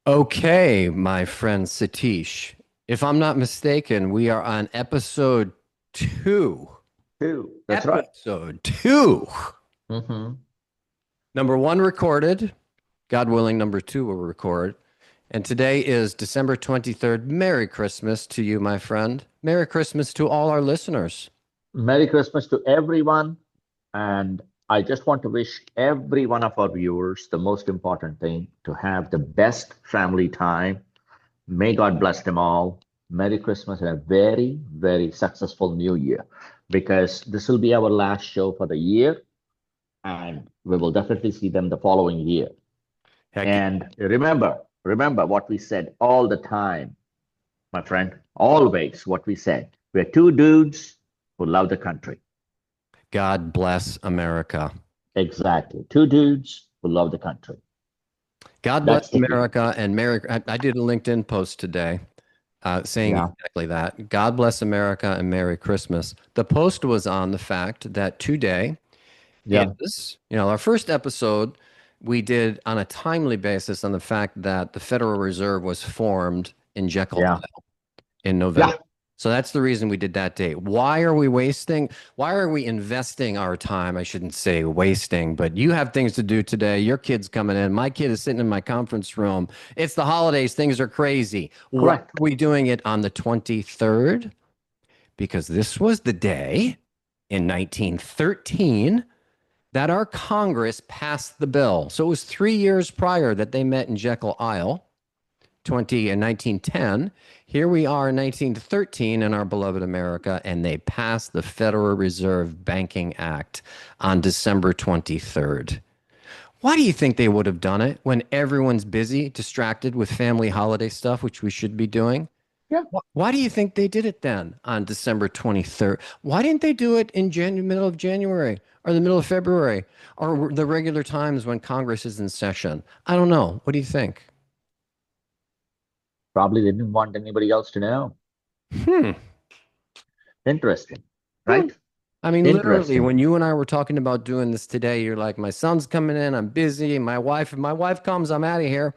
Okay, my friend Satish. If I'm not mistaken, we are on episode two. Two. That's right. Episode two. Hmm. Number one recorded. God willing, number two will record. And today is December 23rd. Merry Christmas to you, my friend. Merry Christmas to all our listeners. Merry Christmas to everyone. And I just want to wish every one of our viewers the most important thing to have the best family time. May God bless them all. Merry Christmas and a very, very successful new year because this will be our last show for the year and we will definitely see them the following year. Heck, And remember what we said all the time, my friend, always what we said. We're two dudes who love the country. God bless America. Exactly. Two dudes who love the country. God bless That's the key. America and Merry. I did a LinkedIn post today saying Yeah. exactly that. God bless America and Merry Christmas. The post was on the fact that today Yeah. is, our first episode we did on a timely basis on the fact that the Federal Reserve was formed in Jekyll Yeah. in November. Yeah. So that's the reason we did that date. Why are we investing our time? I shouldn't say wasting, but you have things to do today. Your kid's coming in. My kid is sitting in my conference room. It's the holidays. Things are crazy. Why Correct. are we doing it on the 23rd? Because this was the day in 1913 that our Congress passed the bill. So it was 3 years prior that they met in Jekyll Isle. 1910. Here we are in 1913 in our beloved America, and they passed the Federal Reserve Banking Act on December 23rd. Why do you think they would have done it when everyone's busy, distracted with family holiday stuff, which we should be doing? Yeah. Why do you think they did it then on December 23rd? Why didn't they do it in middle of January or the middle of February or the regular times when Congress is in session? I don't know. What do you think? Probably they didn't want anybody else to know. Hmm. Interesting. Hmm. Right? I mean, literally, Interesting. when you and I were talking about doing this today, you're like, my son's coming in, I'm busy. If my wife comes, I'm out of here.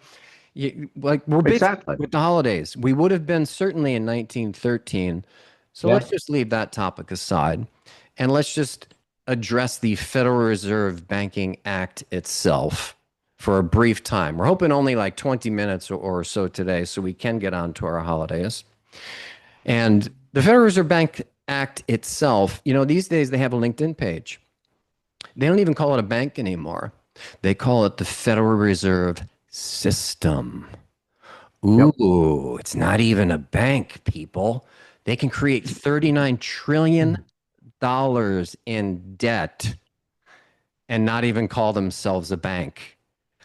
We're busy Exactly. with the holidays. We would have been certainly in 1913. So Yeah. let's just leave that topic aside and let's just address the Federal Reserve Banking Act itself for a brief time. We're hoping only like 20 minutes or so today so we can get on to our holidays. And the Federal Reserve Bank Act itself, these days they have a LinkedIn page. They don't even call it a bank anymore. They call it the Federal Reserve System. Yep. Ooh, it's not even a bank, people. They can create $39 trillion dollars in debt and not even call themselves a bank.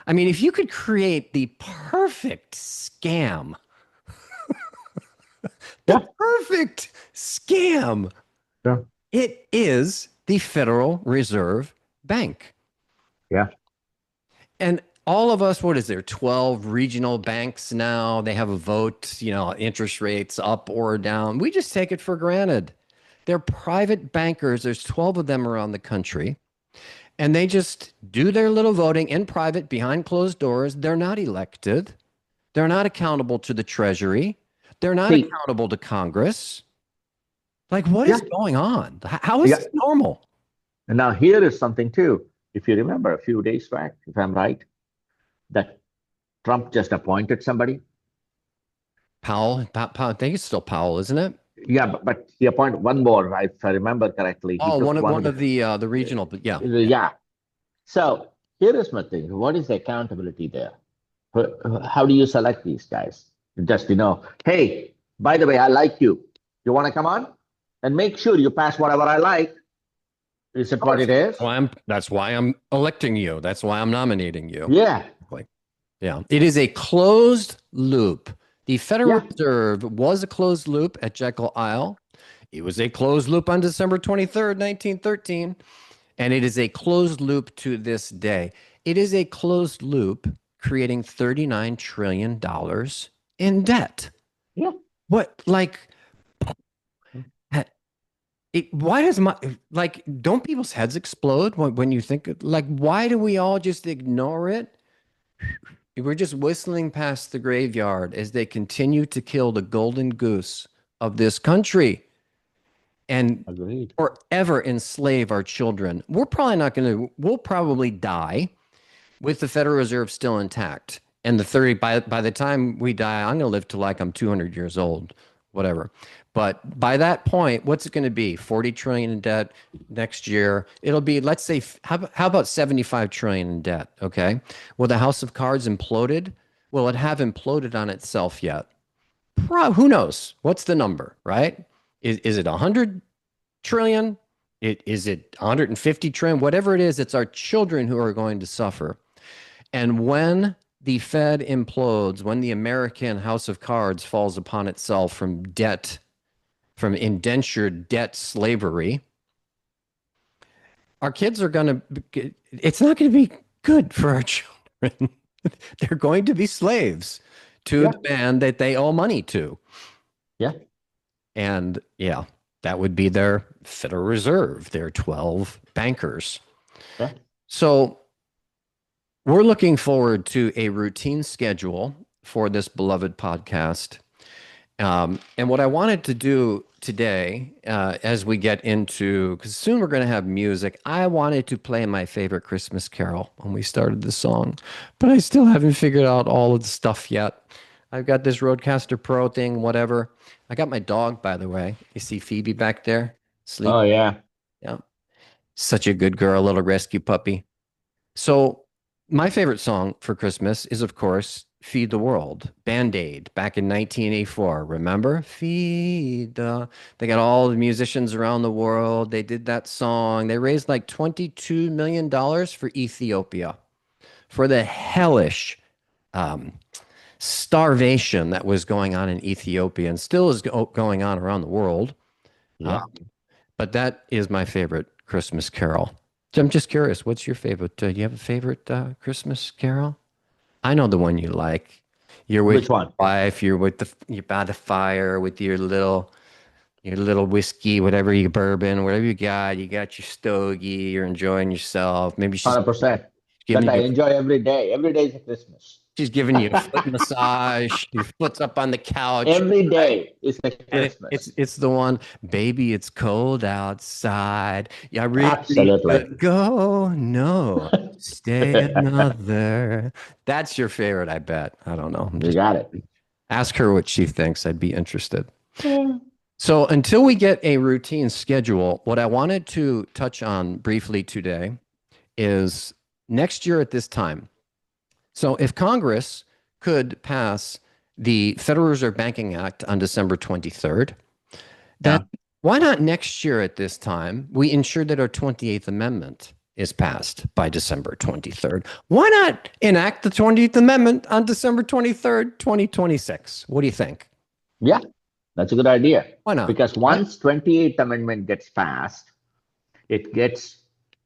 I mean, if you could create the perfect scam, the Yeah. perfect scam, Yeah. it is the Federal Reserve Bank. Yeah. And all of us, what is there, 12 regional banks now? They have a vote, interest rates up or down. We just take it for granted. They're private bankers. There's 12 of them around the country. And they just do their little voting in private behind closed doors. They're not elected. They're not accountable to the Treasury. They're not See, accountable to Congress. Like, what yeah. is going on? How is Yeah. this normal? And now here is something too. If you remember a few days back, if I'm right, that Trump just appointed somebody. I think it's still Powell, isn't it? Yeah, but he appointed one more, right? If I remember correctly. He Oh, took one of one of the regional, but yeah. yeah. So here is my thing. What is the accountability there? How do you select these guys? Just, hey, by the way, I like you. You want to come on? And make sure you pass whatever I like. Is it Of what course. it is? That's why I'm electing you. That's why I'm nominating you. Yeah. Like, yeah. It is a closed loop. The Federal Yeah. Reserve was a closed loop at Jekyll Isle. It was a closed loop on December 23rd, 1913. And it is a closed loop to this day. It is a closed loop creating $39 trillion dollars in debt. Yeah. What, like, why does don't people's heads explode when you think, like, why do we all just ignore it? We're just whistling past the graveyard as they continue to kill the golden goose of this country and Agreed. forever enslave our children. We'll probably die with the Federal Reserve still intact. And the 30, by the time we die, I'm going to live to like I'm 200 years old, whatever. But by that point, what's it going to be? 40 trillion in debt next year. It'll be, let's say, how about 75 trillion in debt? Okay. Will the House of Cards imploded? Will it have imploded on itself yet? Who knows? What's the number, right? Is it 100 trillion? Is it 150 trillion? Whatever it is, it's our children who are going to suffer. And when the Fed implodes, when the American House of Cards falls upon itself from debt, from indentured debt slavery, our kids are going to, it's not going to be good for our children. They're going to be slaves to Yeah. the man that they owe money to. Yeah. And yeah, that would be their Federal Reserve, their 12 bankers. Yeah. So we're looking forward to a routine schedule for this beloved podcast. And what I wanted to do today, as we get into, because soon we're going to have music, I wanted to play my favorite Christmas carol when we started the song, but I still haven't figured out all of the stuff yet. I've got this Rodecaster Pro thing, whatever. I got my dog, by the way. You see Phoebe back there? Oh, Sleep. yeah. Yeah. Such a good girl, little rescue puppy. So, my favorite song for Christmas is, of course, Feed the World, Band Aid, back in 1984. Remember? Feed the. They got all the musicians around the world. They did that song. They raised like $22 million for Ethiopia for the hellish um, starvation that was going on in Ethiopia and still is going on around the world. Uh, Yeah. but that is my favorite Christmas carol. So I'm just curious, what's your favorite? Do you have a favorite Christmas carol? I know the one you like. You're with Which your one? wife. You're by the fire with your little whiskey, whatever you bourbon, whatever you got. You got your stogie. You're enjoying yourself. Maybe she's 100%. That giving I you enjoy every day. Every day is a Christmas. she's giving you a foot massage. Your foot's up on the couch, Every right? day is a And it's Christmas. it's the one, baby, it's cold outside. Yeah, I really Absolutely. should go. No, stay another. That's your favorite, I bet. I don't know. I'm You just got it. ask her what she thinks. I'd be interested. Yeah. So until we get a routine schedule, what I wanted to touch on briefly today is next year at this time. So if Congress could pass the Federal Reserve Banking Act on December 23rd, then Yeah. why not next year at this time we ensure that our 28th Amendment is passed by December 23rd? Why not enact the 28th Amendment on December 23rd, 2026? What do you think? Yeah. That's a good idea. Why not? Because Right? once 28th Amendment gets passed, it gets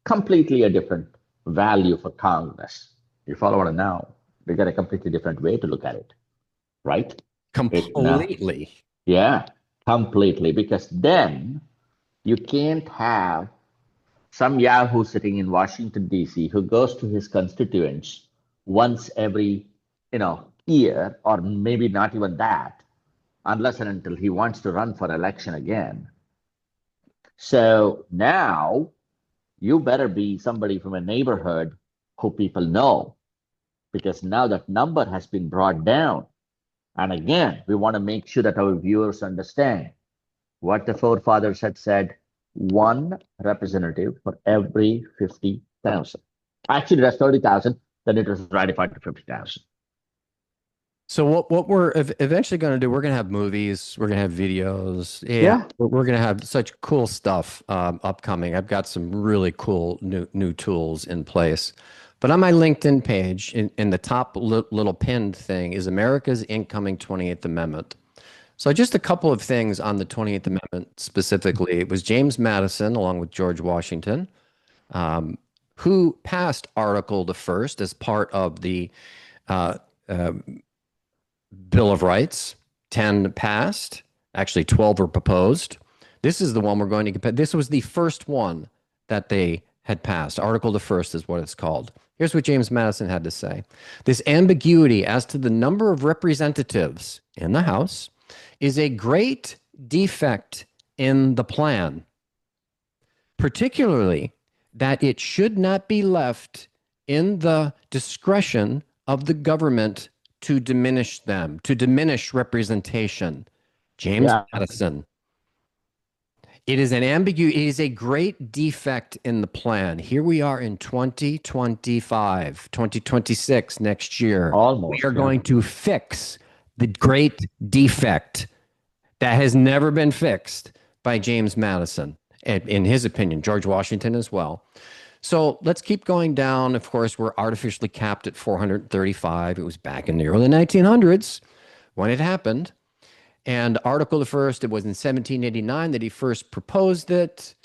completely a different value for Congress. You follow what I now? They got a completely different way to look at it, right? It now, Completely. yeah, completely. Because then you can't have some Yahoo sitting in Washington, D.C., who goes to his constituents once every, year, or maybe not even that, unless and until he wants to run for election again. So now you better be somebody from a neighborhood who people know, because now that number has been brought down. And again, we want to make sure that our viewers understand what the forefathers had said: one representative for every 50,000. Actually, that's 30,000. Then it was ratified to 50,000. So what we're eventually going to do, we're going to have movies, we're going to have videos. Yeah, Yeah. we're going to have such cool stuff upcoming. I've got some really cool new tools in place. But on my LinkedIn page, in the top little pinned thing is America's incoming 28th Amendment. So just a couple of things on the 28th Amendment specifically. It was James Madison, along with George Washington, who passed Article the First as part of the uh, uh, Bill of Rights. 10 passed. Actually, 12 were proposed. This is the one we're going to compare. This was the first one that they had passed. Article the First is what it's called. Here's what James Madison had to say. This ambiguity as to the number of representatives in the House is a great defect in the plan, particularly that it should not be left in the discretion of the government to diminish them, to diminish representation. James Yeah, Madison. It is an ambiguity, it is a great defect in the plan. Here we are in 2025, 2026 next year. We are almost. Yeah. going to fix the great defect that has never been fixed by James Madison, and in his opinion, George Washington as well. So let's keep going down. Of course, we're artificially capped at 435. It was back in the early 1900s when it happened. And Article the First, it was in 1789 that he first proposed it.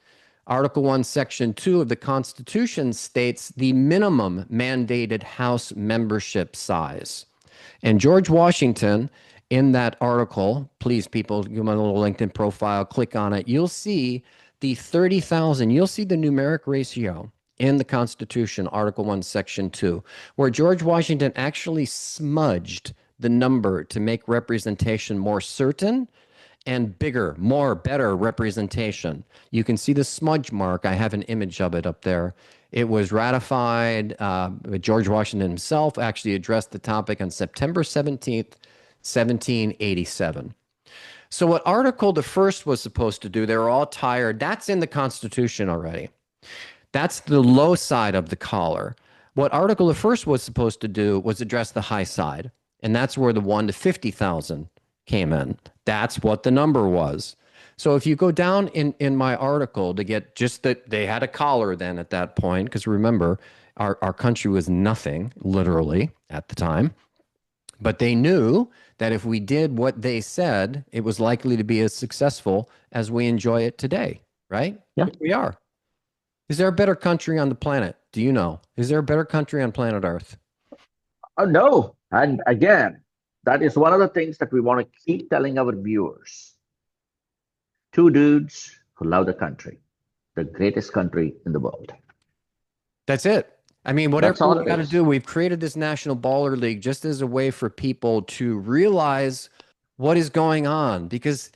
Article 1, Section 2 of the Constitution states the minimum mandated House membership size. And George Washington, in that article, please, people, give him a little LinkedIn profile, click on it. You'll see the 30,000, you'll see the numeric ratio in the Constitution, Article 1, Section 2, where George Washington actually smudged the number to make representation more certain and bigger, more, better representation. You can see the smudge mark. I have an image of it up there. It was ratified. George Washington himself actually addressed the topic on September 17th, 1787. So what Article the First was supposed to do, they were all tired. That's in the Constitution already. That's the low side of the collar. What Article the First was supposed to do was address the high side, and that's where the 1 to 50,000 came in. That's what the number was. So if you go down in my article to get just that they had a collar then at that point, because remember, our country was nothing, literally, at the time. But they knew that if we did what they said, it was likely to be as successful as we enjoy it today, right? Yeah. Here we are. Is there a better country on the planet? Do you know? Is there a better country on planet Earth? Oh, no. And again, that is one of the things that we want to keep telling our viewers. Two dudes who love the country, the greatest country in the world. That's it. I mean, whatever That's all we it got to is. do, we've created this National Baller League just as a way for people to realize what is going on because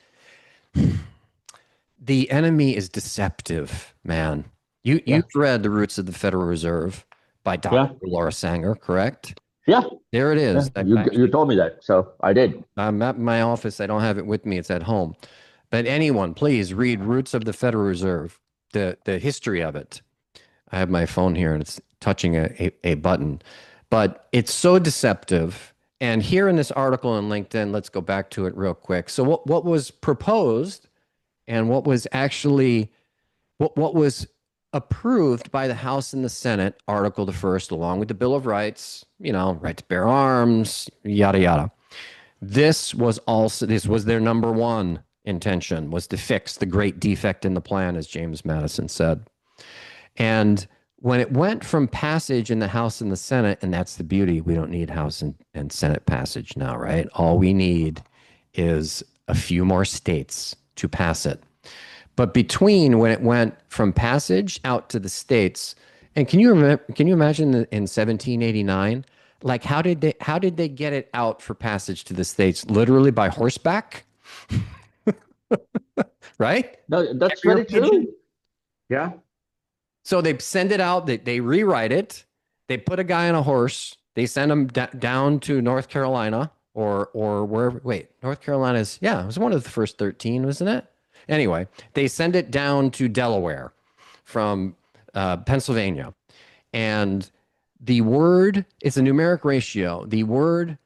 the enemy is deceptive, man. Yeah. You've read The Roots of the Federal Reserve by Yeah. Dr. Laura Sanger, correct? Yeah. There it Yeah. is. You told me that. So I did. I'm at my office. I don't have it with me. It's at home. But anyone, please read Roots of the Federal Reserve, the history of it. I have my phone here and it's touching a button, but it's so deceptive. And here in this article on LinkedIn, let's go back to it real quick. So what was proposed and what was actually what was approved by the House and the Senate, Article the First, along with the Bill of Rights, right to bear arms, yada yada. This was their number one intention, was to fix the great defect in the plan, as James Madison said. And when it went from passage in the House and the Senate, and that's the beauty, we don't need House and Senate passage now, right? All we need is a few more states to pass it. But between when it went from passage out to the states, and can you imagine in 1789, like how did they get it out for passage to the states? Literally by horseback, right? No, that's Carrier very pigeon. true. Yeah. So they send it out, they rewrite it, they put a guy on a horse, they send him down to North Carolina or wherever. Wait, North Carolina's, yeah, it was one of the first 13, wasn't it? Anyway, they send it down to Delaware from Pennsylvania. And the word, it's a numeric ratio. The word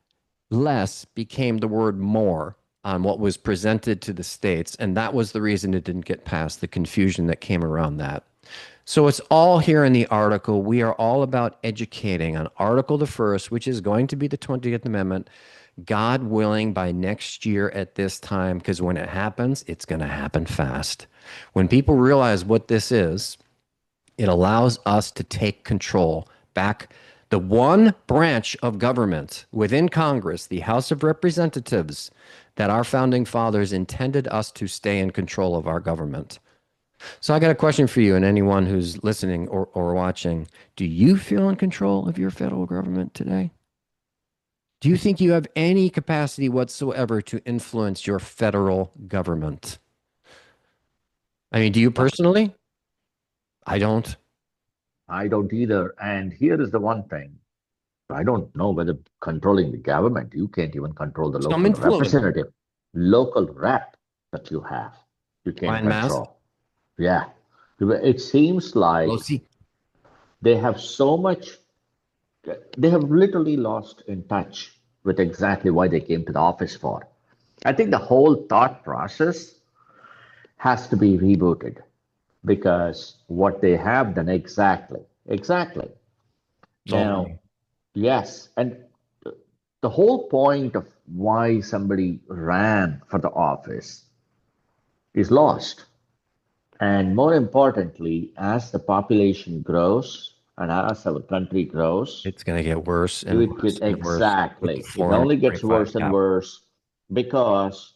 less became the word more on what was presented to the states. And that was the reason it didn't get passed, the confusion that came around that. So it's all here in the article. We are all about educating on Article the First, which is going to be the 20th Amendment, God willing, by next year at this time, because when it happens, it's going to happen fast. When people realize what this is, it allows us to take control back. The one branch of government within Congress, the House of Representatives, that our founding fathers intended us to stay in control of our government. So I got a question for you and anyone who's listening or watching. Do you feel in control of your federal government today? Do you think you have any capacity whatsoever to influence your federal government? I mean, do you No, personally? I don't. I don't either. And here is the one thing. I don't know whether controlling the government, you can't even control the Some local influence. representative, local rep that you have. You can't En masse. control. Yeah. It seems like Pelosi. they have so much, they have literally lost in touch with exactly why they came to the office for. I think the whole thought process has to be rebooted because what they have done exactly. Now, Totally. yes, and the whole point of why somebody ran for the office is lost. And more importantly, as the population grows and as our country grows, It's going to get worse and it worse get and worse with the exactly. It only gets 435 worse and cap. worse because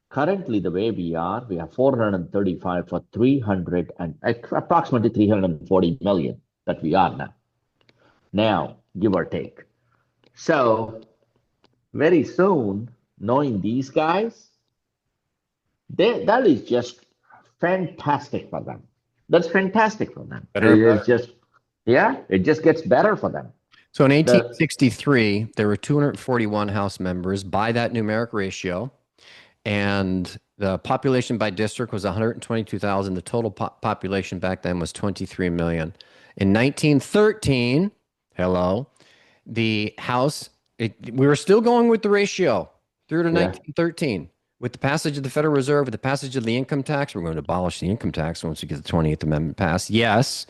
currently the way we have 435 for 300 and approximately 340 million that we are now. Now, give or take. So very soon, knowing these guys, that is just fantastic for them. That's fantastic for them. Better and It's better. just, yeah, it just gets better for them. So in The 1863, there were 241 House members by that numeric ratio, and the population by district was 122,000. The total population back then was 23 million. In 1913, hello, the House, we were still going with the ratio through to yeah, 1913. With the passage of the Federal Reserve, with the passage of the income tax, we're going to abolish the income tax once we get the 20th Amendment passed. Yes,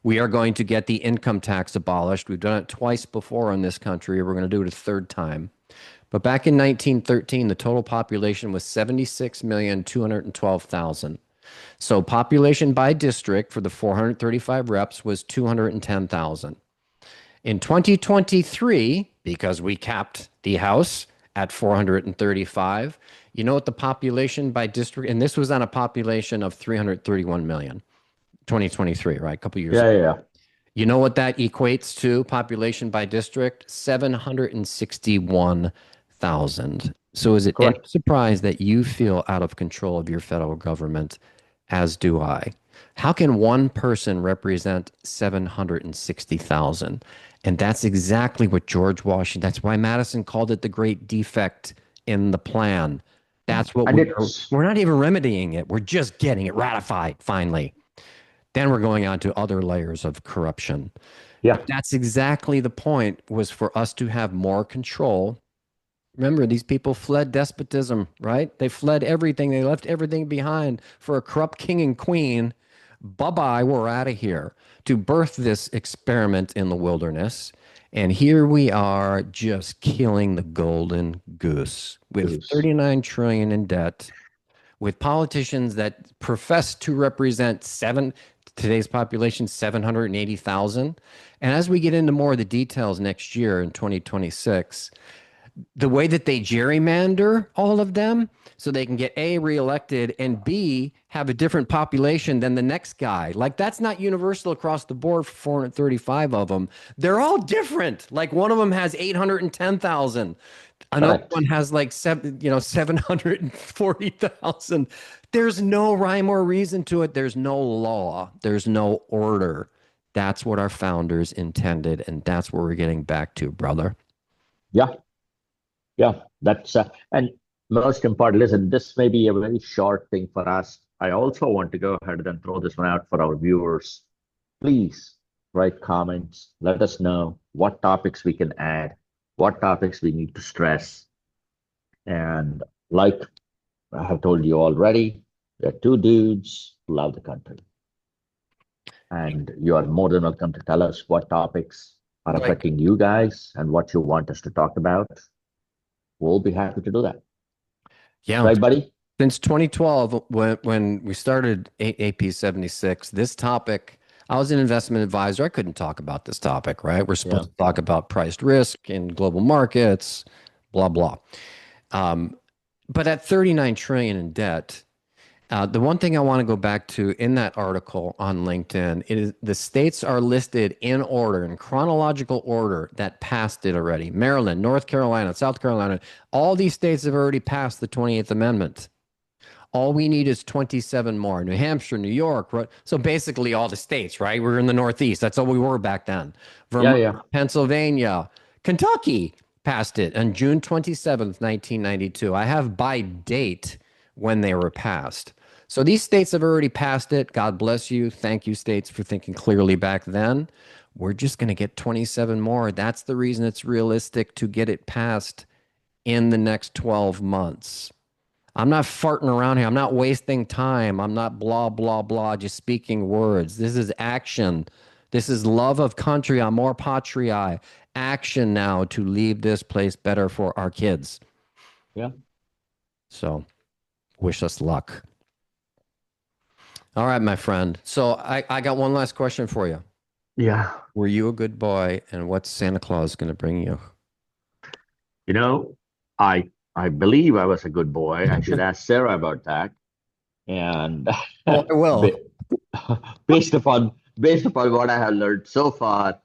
we are going to get the income tax abolished. We've done it twice before in this country. We're going to do it a third time. But back in 1913, the total population was 76,212,000. So population by district for the 435 reps was 210,000. In 2023, because we capped the House at 435, you know what the population by district, and this was on a population of 331 million, 2023, right? A couple years yeah, ago. yeah, yeah. You know what that equates to population by district? 761,000. So is it any Correct. surprise that you feel out of control of your federal government, as do I? How can one person represent 760,000? And that's exactly what George Washington, that's why Madison called it the great defect in the plan. Yeah. That's what And we're not even remedying it. We're just getting it ratified finally. Then we're going on to other layers of corruption. yeah, But that's exactly the point, was for us to have more control. Remember, these people fled despotism, right? They fled everything. They left everything behind for a corrupt king and queen. Bye-bye, we're out of here, to birth this experiment in the wilderness. And here we are just killing the golden goose with Goose. 39 trillion in debt, with politicians that profess to represent today's population 780,000. And as we get into more of the details next year in 2026, the way that they gerrymander all of them so they can get A, reelected, and B, have a different population than the next guy. Like, that's not universal across the board for 435 of them. They're all different. Like, one of them has 810,000. Another one Correct. has like 740,000. There's no rhyme or reason to it. There's no law. There's no order. That's what our founders intended, and that's where we're getting back to, brother. Yeah, yeah. And most important, listen, this may be a very short thing for us. I also want to go ahead and throw this one out for our viewers. Please write comments. Let us know what topics we can add, what topics we need to stress. And like I have told you already, we are two dudes who love the country. And you are more than welcome to tell us what topics are Like, affecting you guys and what you want us to talk about. We'll be happy to do that. yeah, Right, buddy? since 2012, when we started AP76, this topic, I was an investment advisor. I couldn't talk about this topic, right? We're supposed Yeah. to talk about priced risk in global markets, blah, blah. Um, but at 39 trillion in debt, The one thing I want to go back to in that article on LinkedIn is the states are listed in order, in chronological order that passed it already. Maryland, North Carolina, South Carolina, all these states have already passed the 28th Amendment. All we need is 27 more. New Hampshire, New York. So basically all the states, right? We're in the Northeast. That's all we were back then. Yeah, Vermont, yeah, Pennsylvania, Kentucky passed it on June 27th, 1992. I have by date when they were passed. So these states have already passed it. God bless you. Thank you, states, for thinking clearly back then. We're just going to get 27 more. That's the reason it's realistic to get it passed in the next 12 months. I'm not farting around here. I'm not wasting time. I'm not blah, blah, blah, just speaking words. This is action. This is love of country, amor patriae. Action now to leave this place better for our kids. yeah. So wish us luck. All right, my friend. So I got one last question for you. Yeah. Were you a good boy, and what's Santa Claus going to bring you? You know, I believe I was a good boy. I should ask Sarah about that. And Oh, I will. ba- based upon what I have learned so far,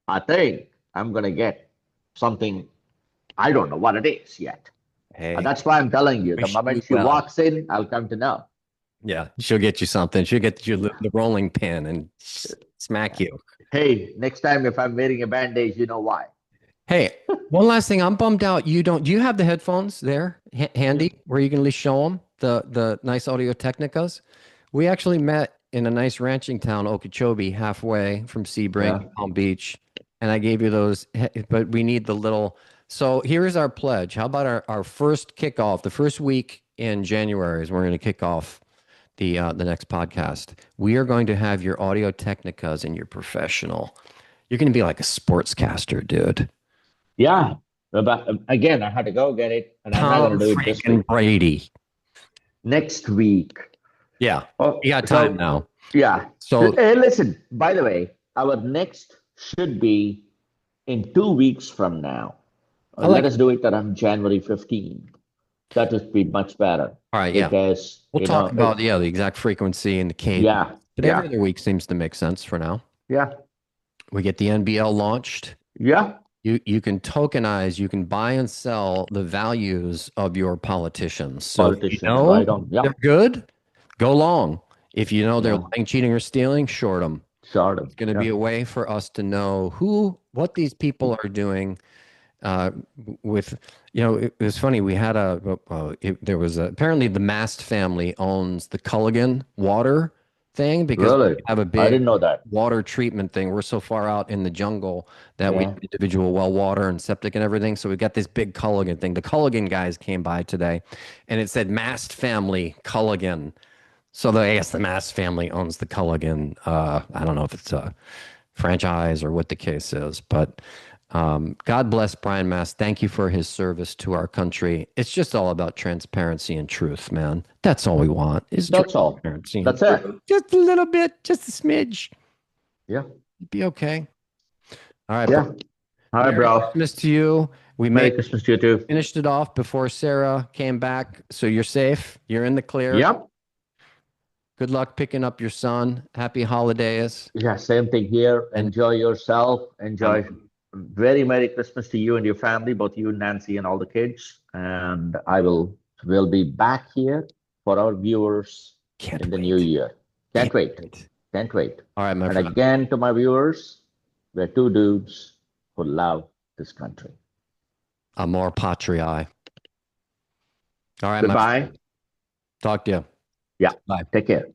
I think I'm gonna get something. I don't know what it is yet. And Hey, that's why I'm telling you. The wish you moment she well. walks in, I'll come to know. Yeah, she'll get you something. She'll get you the rolling pin and smack you. Hey, next time if I'm wearing a bandage, you know why. Hey, one last thing. I'm bummed out. You don't. Do you have the headphones there Yeah, handy where you can at least show them the nice Audio Technicas? We actually met in a nice ranching town, Okeechobee, halfway from Sebring, yeah, Palm Beach, and I gave you those. But we need the little. So here's our pledge. How about our first kickoff? The first week in January is we're going to kick off the next podcast. We are going to have your Audio Technicas and your professional. You're going to be like a sportscaster, dude. yeah. But again, I had to go get it, and I'm not Tom gonna do it this freaking week. Brady. Next week. Yeah, Oh, you got time so now. yeah. So, Hey, listen, by the way, our next should be in 2 weeks from now. I Let like us it. do it around January 15th. That would be much better All right, yeah. because, We'll talk about the exact frequency and the cadence. yeah, But every yeah, other week seems to make sense for now. yeah, We get the NBL launched. yeah. You can tokenize, you can buy and sell the values of your politicians. So if you Politicians, know right on. Yeah, they're good, go long. If you know they're yeah. lying, cheating, or stealing, short them. Sort It's going to yeah. be a way for us to know what these people are doing uh, with, it was funny. We had there was apparently the Mast family owns the Culligan water thing because we Really? have a I big didn't know that. water treatment thing. We're so far out in the jungle that we Yeah. have individual well water and septic and everything. So we got this big Culligan thing. The Culligan guys came by today and it said Mast family Culligan. So I guess the Mast family owns the Culligan. I don't know if it's a franchise or what the case is, but God bless Brian Mast. Thank you for his service to our country. It's just all about transparency and truth, man. That's all we want is That's all. transparency and That's it. truth. Just a little bit, just a smidge. Yeah. You'd be okay. All right, bro. Yeah. All right, Merry bro. Christmas to you. We Merry made Christmas to you too. finished it off before Sarah came back, so you're safe. You're in the clear. Yep. Good luck picking up your son. Happy holidays. Yeah, same thing here. And Enjoy yourself. um, Enjoy. Very Merry Christmas to you and your family, both you, Nancy, and all the kids. And will be back here for our viewers can't in the new wait. year. Can't Can't wait. wait. Can't wait. All right, my And friend. again, to my viewers, we're two dudes who love this country. Amor patriae. All right, my Goodbye. friend. Talk to you. Yeah. Bye. Take care.